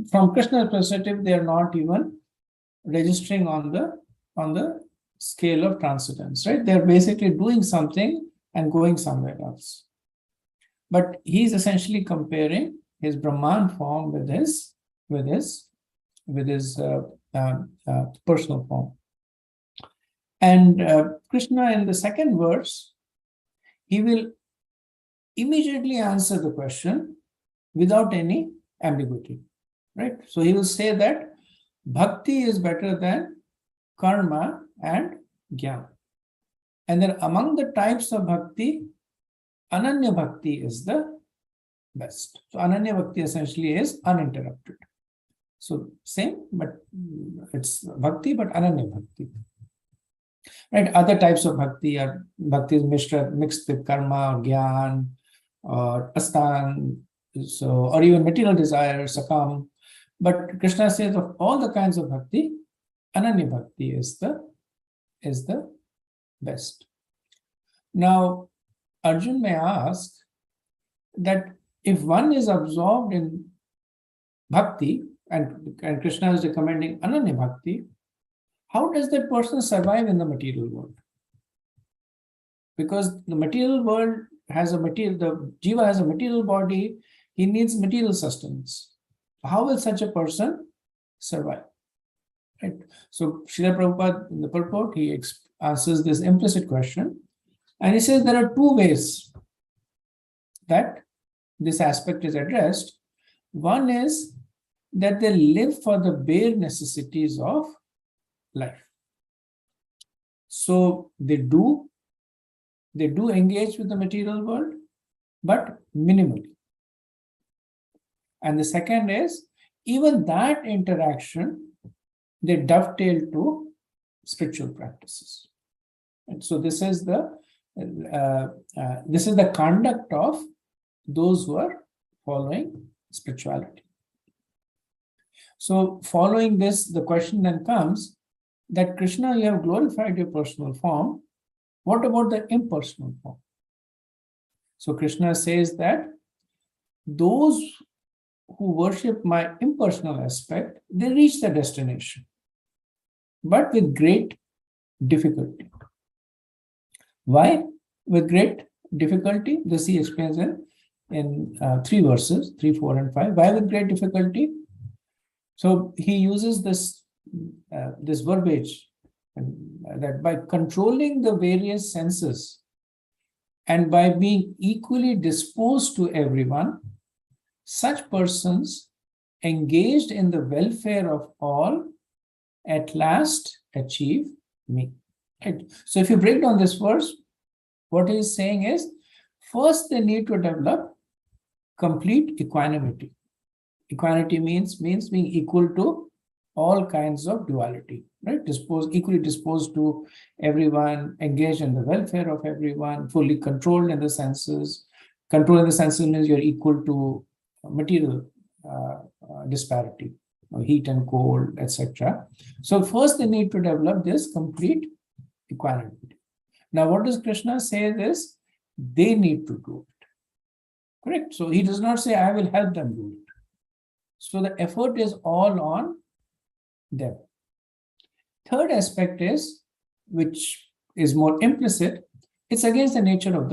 from Krishna's perspective, they are not even registering on the scale of transcendence, right? They're basically doing something and going somewhere else. But he's essentially comparing his Brahman form with his personal form. And Krishna, in the second verse, he will immediately answer the question without any ambiguity, right? So he will say that bhakti is better than karma and gyan. And then among the types of bhakti, ananya bhakti is the best. So ananya bhakti essentially is uninterrupted. So same, but it's bhakti, but ananya bhakti. Right? Other types of bhakti are bhakti is mixed with karma or gyan or astana, so or even material desire, sakam. But Krishna says of all the kinds of bhakti, ananya bhakti is the best. Now, Arjun may ask that if one is absorbed in bhakti and Krishna is recommending ananya bhakti, how does that person survive in the material world? Because the material world has the jiva has a material body, he needs material sustenance. How will such a person survive? Right? So Srila Prabhupada, in the purport, he answers this implicit question, and he says there are two ways that this aspect is addressed. One is that they live for the bare necessities of life. So they do engage with the material world, but minimally. And the second is, even that interaction, they dovetail to spiritual practices. And so this is the conduct of those who are following spirituality. So following this, the question then comes that Krishna, you have glorified your personal form. What about the impersonal form? So Krishna says that those who worship my impersonal aspect, they reach the destination, but with great difficulty. Why? With great difficulty? This he explains in 3 verses, 3, 4, and 5. Why with great difficulty? So he uses this verbiage, that by controlling the various senses and by being equally disposed to everyone, such persons engaged in the welfare of all at last achieve me. Right? So if you break down this verse, what he is saying is, first they need to develop complete equanimity. Equanimity means being equal to all kinds of duality, right? Equally disposed to everyone, engaged in the welfare of everyone, fully controlled in the senses. Control in the senses means you're equal to material disparity, heat and cold, etc. So first they need to develop this complete equanimity. Now what does Krishna say is, they need to do it. Correct? So he does not say, I will help them do it. So the effort is all on them. Third aspect is, which is more implicit, it's against the nature of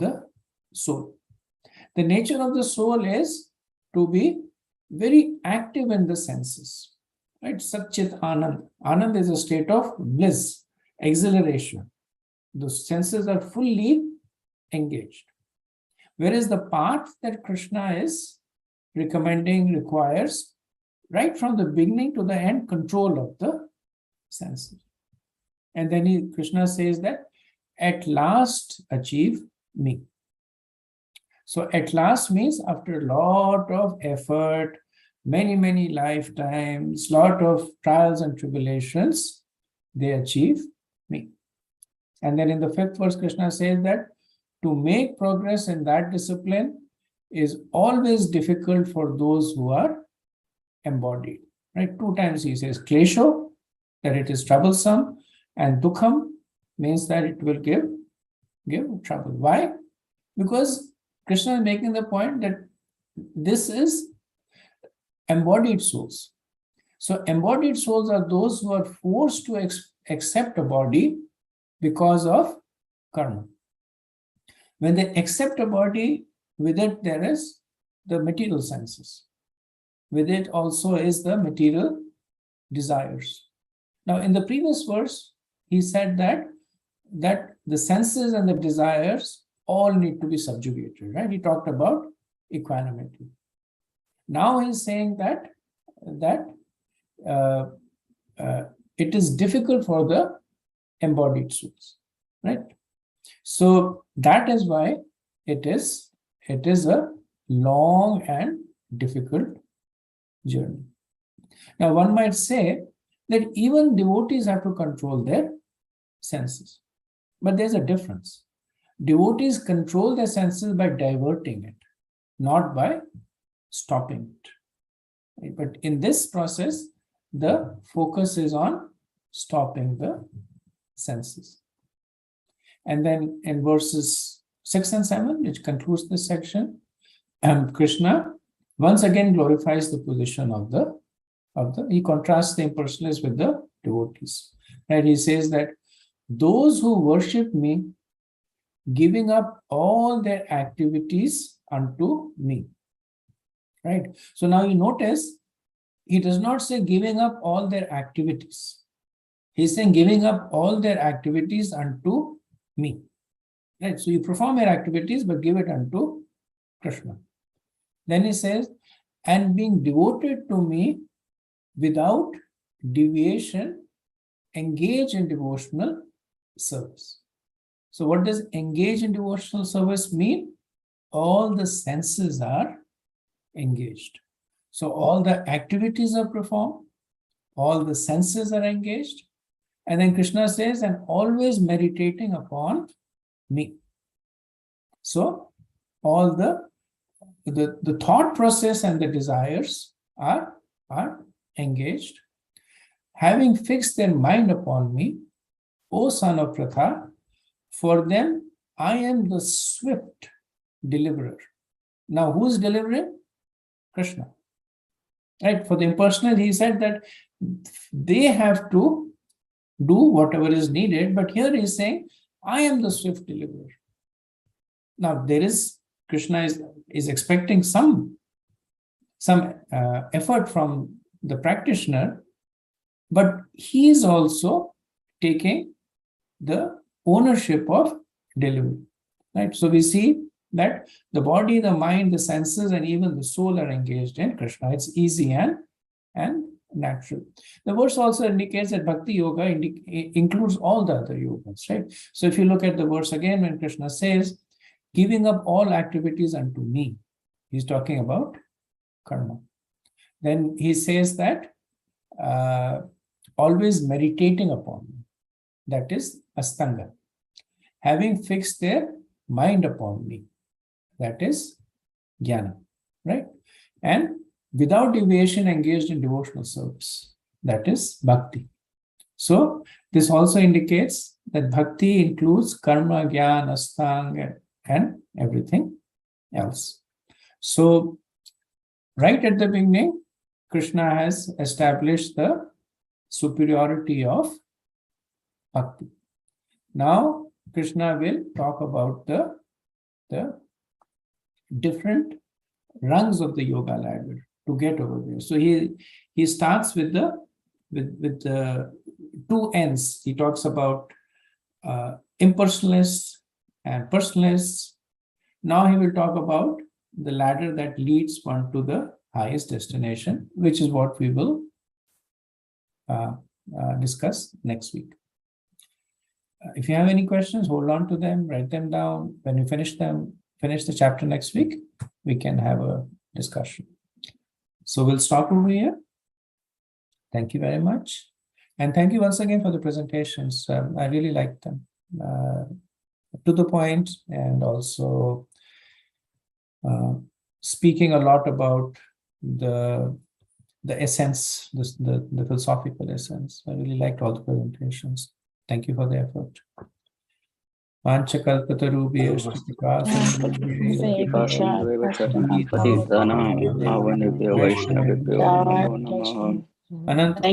the soul. The nature of the soul is to be very active in the senses, right? Satchit Anand. Anand is a state of bliss, exhilaration. The senses are fully engaged. Whereas the path that Krishna is recommending requires, right from the beginning to the end, control of the senses. And then Krishna says that at last achieve me. So at last means after a lot of effort, many lifetimes, lot of trials and tribulations, they achieve me. And then in the 5th verse, Krishna says that to make progress in that discipline is always difficult for those who are embodied. Right? 2 times he says klesho, that it is troublesome, and dukham means that it will give trouble. Why? Because Krishna is making the point that this is embodied souls. So embodied souls are those who are forced to accept a body because of karma. When they accept a body, with it there is the material senses. With it also is the material desires. Now in the previous verse, he said that the senses and the desires all need to be subjugated, right? He talked about equanimity. Now he's saying that it is difficult for the embodied souls, right? So that is why it is a long and difficult journey. Now one might say that even devotees have to control their senses, but there's a difference. Devotees control their senses by diverting it, not by stopping it. But in this process, the focus is on stopping the senses. And then in verses 6 and 7, which concludes this section, Krishna once again glorifies the position of the he contrasts the impersonalists with the devotees. Right? He says that those who worship me, giving up all their activities unto me. Right? So now you notice, he does not say giving up all their activities. He's saying giving up all their activities unto me. Right? So you perform your activities, but give it unto Krishna. Then he says, and being devoted to me without deviation, engage in devotional service. So what does engage in devotional service mean? All the senses are engaged. So all the activities are performed, all the senses are engaged, and then Krishna says, and always meditating upon me. So all the thought process and the desires are engaged. Having fixed their mind upon me, O son of Pratha, for them I am the swift deliverer. Now who is delivering? Krishna. Right? For the impersonal, he said that they have to do whatever is needed, but here he is saying, I am the swift deliverer. Now Krishna is expecting some effort from the practitioner, but he is also taking the ownership of delivery. Right? So we see that the body, the mind, the senses, and even the soul are engaged in Krishna. It's easy and natural. The verse also indicates that Bhakti Yoga includes all the other yogas, right? So if you look at the verse again, when Krishna says, giving up all activities unto me, he's talking about karma. Then he says that always meditating upon me, that is Astana. Having fixed their mind upon me, that is Gyan, right? And without deviation engaged in devotional service, that is Bhakti. So this also indicates that Bhakti includes karma, Gyan, Astana, and everything else. So right at the beginning, Krishna has established the superiority of Bhakti. Now Krishna will talk about the different rungs of the yoga ladder to get over there. So he starts with the two ends. He talks about impersonalists and personalists. Now he will talk about the ladder that leads one to the highest destination, which is what we will discuss next week. If you have any questions, hold on to them, write them down. When you finish the chapter next week, we can have a discussion. So we'll stop over here. Thank you very much. And thank you once again for the presentations. I really liked them. to the point, and also speaking a lot about the essence, the philosophical essence. I really liked all the presentations. Thank you for the effort. Thank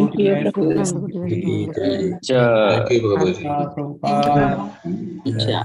you, Thank you, Prabhuji. Prabhupada. Jai.